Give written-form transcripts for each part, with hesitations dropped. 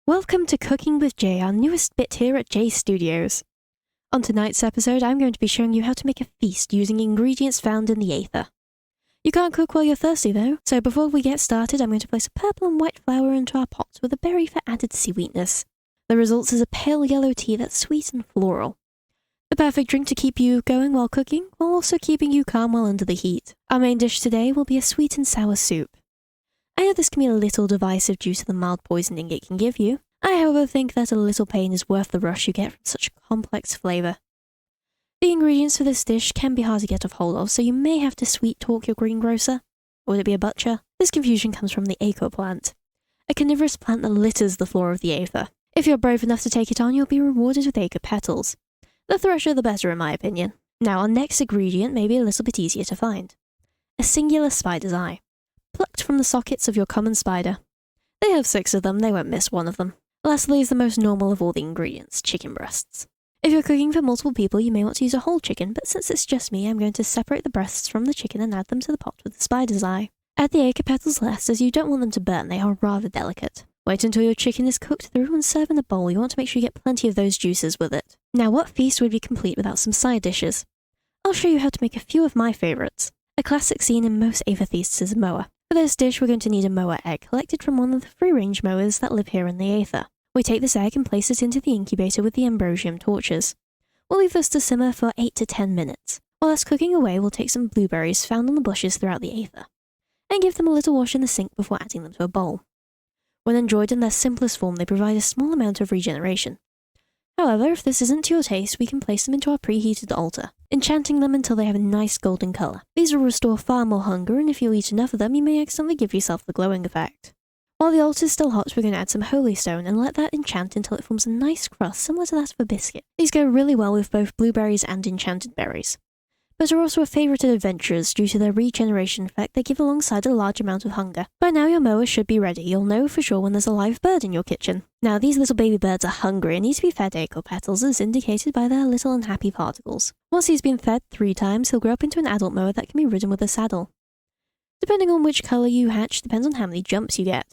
Welcome to Cooking with Jay, our newest bit here at Jay Studios. On tonight's episode, I'm going to be showing you how to make a feast using ingredients found in the Aether. You can't cook while you're thirsty though, so before we get started, I'm going to place a purple and white flower into our pot with a berry for added sweetness. The result is a pale yellow tea that's sweet and floral. The perfect drink to keep you going while cooking, while also keeping you calm while under the heat. Our main dish today will be a sweet and sour soup. I know this can be a little divisive due to the mild poisoning it can give you. I, however, think that a little pain is worth the rush you get from such a complex flavour. The ingredients for this dish can be hard to get a hold of, so you may have to sweet talk your greengrocer. Or would it be a butcher? This confusion comes from the aco plant, a carnivorous plant that litters the floor of the Aether. If you're brave enough to take it on, you'll be rewarded with aco petals. The fresher the better in my opinion. Now our next ingredient may be a little bit easier to find. A singular spider's eye, plucked from the sockets of your common spider. They have 6 of them, they won't miss one of them. Lastly is the most normal of all the ingredients, chicken breasts. If you're cooking for multiple people, you may want to use a whole chicken, but since it's just me, I'm going to separate the breasts from the chicken and add them to the pot with the spider's eye. Add the aco petals last, as you don't want them to burn, they are rather delicate. Wait until your chicken is cooked through and serve in a bowl. You want to make sure you get plenty of those juices with it. Now, what feast would be complete without some side dishes? I'll show you how to make a few of my favourites. A classic scene in most Aether feasts is a moa. For this dish, we're going to need a moa egg collected from one of the free-range moas that live here in the Aether. We take this egg and place it into the incubator with the ambrosium torches. We'll leave this to simmer for 8 to 10 minutes. While that's cooking away, we'll take some blueberries found on the bushes throughout the Aether, and give them a little wash in the sink before adding them to a bowl. When enjoyed in their simplest form, they provide a small amount of regeneration. However, if this isn't to your taste, we can place them into our preheated altar, enchanting them until they have a nice golden colour. These will restore far more hunger, and if you eat enough of them, you may accidentally give yourself the glowing effect. While the altar is still hot, we're going to add some holy stone and let that enchant until it forms a nice crust similar to that of a biscuit. These go really well with both blueberries and enchanted berries, but are also a favourite of adventurers due to their regeneration effect they give alongside a large amount of hunger. By now your moa should be ready. You'll know for sure when there's a live bird in your kitchen. Now these little baby birds are hungry and need to be fed aco petals as indicated by their little unhappy particles. Once he's been fed 3 times, he'll grow up into an adult moa that can be ridden with a saddle. Depending on which colour you hatch depends on how many jumps you get.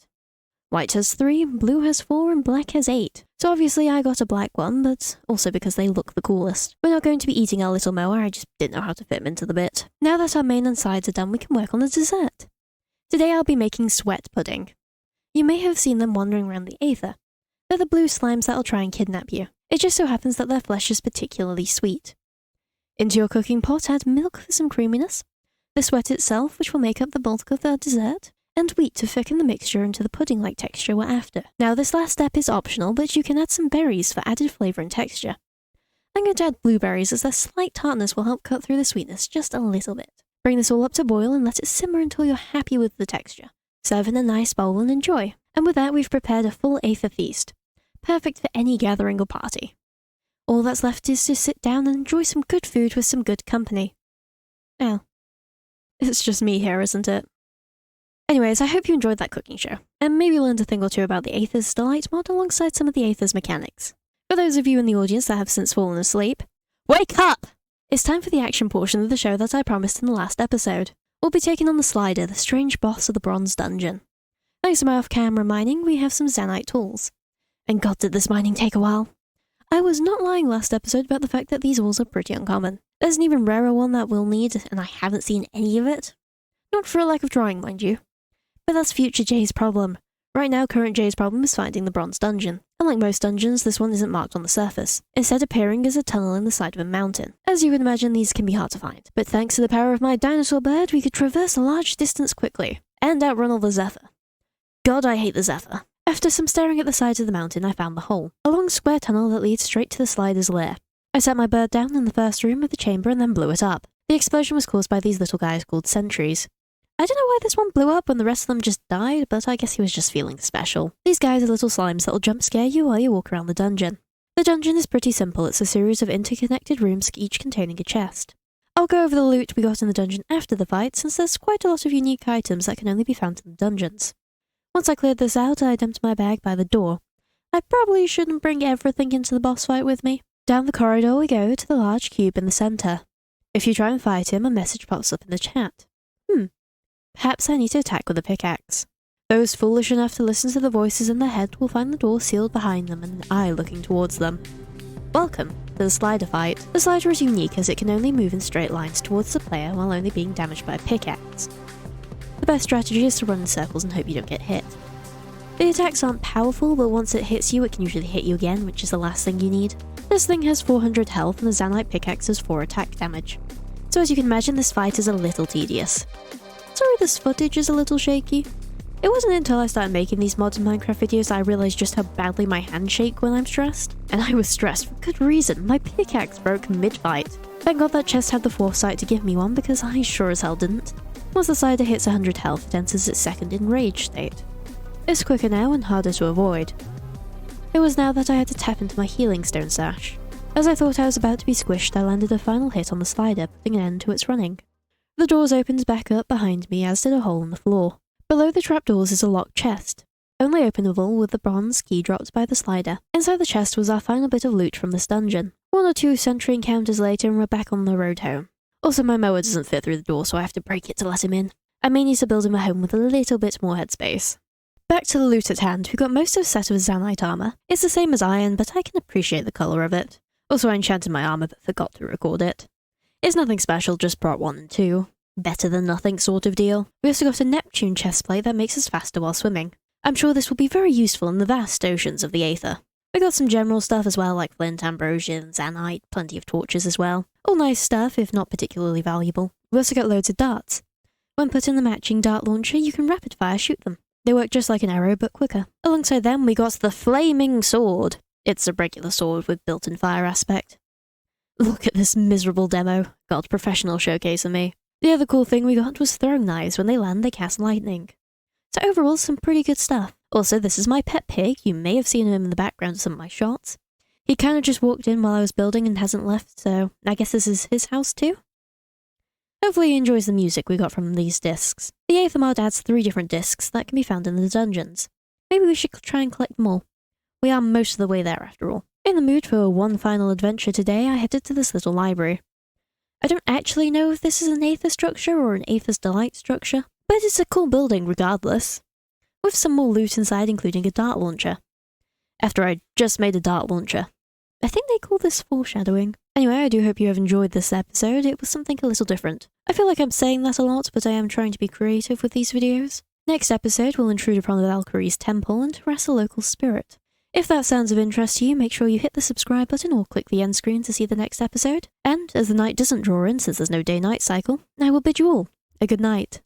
White has 3, blue has 4, and black has 8. So obviously I got a black one, but also because they look the coolest. We're not going to be eating our little moa, I just didn't know how to fit him into the bit. Now that our main and sides are done, we can work on the dessert. Today I'll be making sweat pudding. You may have seen them wandering around the Aether. They're the blue slimes that'll try and kidnap you. It just so happens that their flesh is particularly sweet. Into your cooking pot, add milk for some creaminess, the sweat itself, which will make up the bulk of the dessert, and wheat to thicken the mixture into the pudding-like texture we're after. Now this last step is optional, but you can add some berries for added flavour and texture. I'm going to add blueberries as their slight tartness will help cut through the sweetness just a little bit. Bring this all up to boil and let it simmer until you're happy with the texture. Serve in a nice bowl and enjoy. And with that we've prepared a full Aether feast. Perfect for any gathering or party. All that's left is to sit down and enjoy some good food with some good company. Oh. It's just me here, isn't it? Anyways, I hope you enjoyed that cooking show, and maybe learned a thing or two about the Aether Delights mod alongside some of the Aether's mechanics. For those of you in the audience that have since fallen asleep, wake up! It's time for the action portion of the show that I promised in the last episode. We'll be taking on the Slider, the strange boss of the Bronze Dungeon. Thanks to my off-camera mining, we have some Zanite tools. And god did this mining take a while. I was not lying last episode about the fact that these ores are pretty uncommon. There's an even rarer one that we'll need, and I haven't seen any of it. Not for a lack of trying, mind you. But that's future Jay's problem. Right now, current Jay's problem is finding the Bronze Dungeon. Unlike most dungeons, this one isn't marked on the surface, instead appearing as a tunnel in the side of a mountain. As you would imagine, these can be hard to find, but thanks to the power of my dinosaur bird, we could traverse a large distance quickly, and outrun all the Zephyr. God, I hate the Zephyr. After some staring at the sides of the mountain, I found the hole, a long square tunnel that leads straight to the Slider's lair. I set my bird down in the first room of the chamber and then blew it up. The explosion was caused by these little guys called Sentries. I don't know why this one blew up when the rest of them just died, but I guess he was just feeling special. These guys are little slimes that'll jump scare you while you walk around the dungeon. The dungeon is pretty simple, it's a series of interconnected rooms each containing a chest. I'll go over the loot we got in the dungeon after the fight, since there's quite a lot of unique items that can only be found in the dungeons. Once I cleared this out, I dumped my bag by the door. I probably shouldn't bring everything into the boss fight with me. Down the corridor we go to the large cube in the centre. If you try and fight him, a message pops up in the chat. Perhaps I need to attack with a pickaxe. Those foolish enough to listen to the voices in their head will find the door sealed behind them and an eye looking towards them. Welcome to the slider fight. The slider is unique as it can only move in straight lines towards the player while only being damaged by a pickaxe. The best strategy is to run in circles and hope you don't get hit. The attacks aren't powerful, but once it hits you, it can usually hit you again, which is the last thing you need. This thing has 400 health and the Zanite pickaxe has 4 attack damage. So as you can imagine, this fight is a little tedious. Sorry this footage is a little shaky. It wasn't until I started making these mods in Minecraft videos that I realised just how badly my hands shake when I'm stressed. And I was stressed for good reason, my pickaxe broke mid-fight. Thank God that chest had the foresight to give me one because I sure as hell didn't. Once the slider hits 100 health, it enters its second enraged state. It's quicker now and harder to avoid. It was now that I had to tap into my healing stone stash. As I thought I was about to be squished, I landed a final hit on the slider, putting an end to its running. The doors opened back up behind me, as did a hole in the floor. Below the trapdoors is a locked chest, only openable with the bronze key dropped by the slider. Inside the chest was our final bit of loot from this dungeon. 1 or 2 Sentry encounters later and we're back on the road home. Also, my mower doesn't fit through the door, so I have to break it to let him in. I may need to build him a home with a little bit more headspace. Back to the loot at hand, we got most of a set of Zanite armor. It's the same as iron, but I can appreciate the colour of it. Also, I enchanted my armor but forgot to record it. It's nothing special, just part 1 and 2. Better than nothing sort of deal. We also got a Neptune chestplate that makes us faster while swimming. I'm sure this will be very useful in the vast oceans of the Aether. We got some general stuff as well, like flint, ambrosia, Zanite, plenty of torches as well. All nice stuff, if not particularly valuable. We also got loads of darts. When put in the matching dart launcher, you can rapid fire shoot them. They work just like an arrow, but quicker. Alongside them, we got the Flaming Sword. It's a regular sword with built-in fire aspect. Look at this miserable demo. God, professional showcase of me. The other cool thing we got was throwing knives. When they land, they cast lightning. So overall, some pretty good stuff. Also, this is my pet pig. You may have seen him in the background of some of my shots. He kind of just walked in while I was building and hasn't left, so I guess this is his house too? Hopefully he enjoys the music we got from these discs. The Aether mod adds 3 different discs that can be found in the dungeons. Maybe we should try and collect them all. We are most of the way there after all. In the mood for one final adventure today, I headed to this little library. I don't actually know if this is an Aether structure or an Aether Delights structure, but it's a cool building regardless. With some more loot inside, including a dart launcher. After I just made a dart launcher. I think they call this foreshadowing. Anyway, I do hope you have enjoyed this episode. It was something a little different. I feel like I'm saying that a lot, but I am trying to be creative with these videos. Next episode, we'll intrude upon the Valkyrie's temple and harass a local spirit. If that sounds of interest to you, make sure you hit the subscribe button or click the end screen to see the next episode. And, as the night doesn't draw in since there's no day-night cycle, I will bid you all a good night.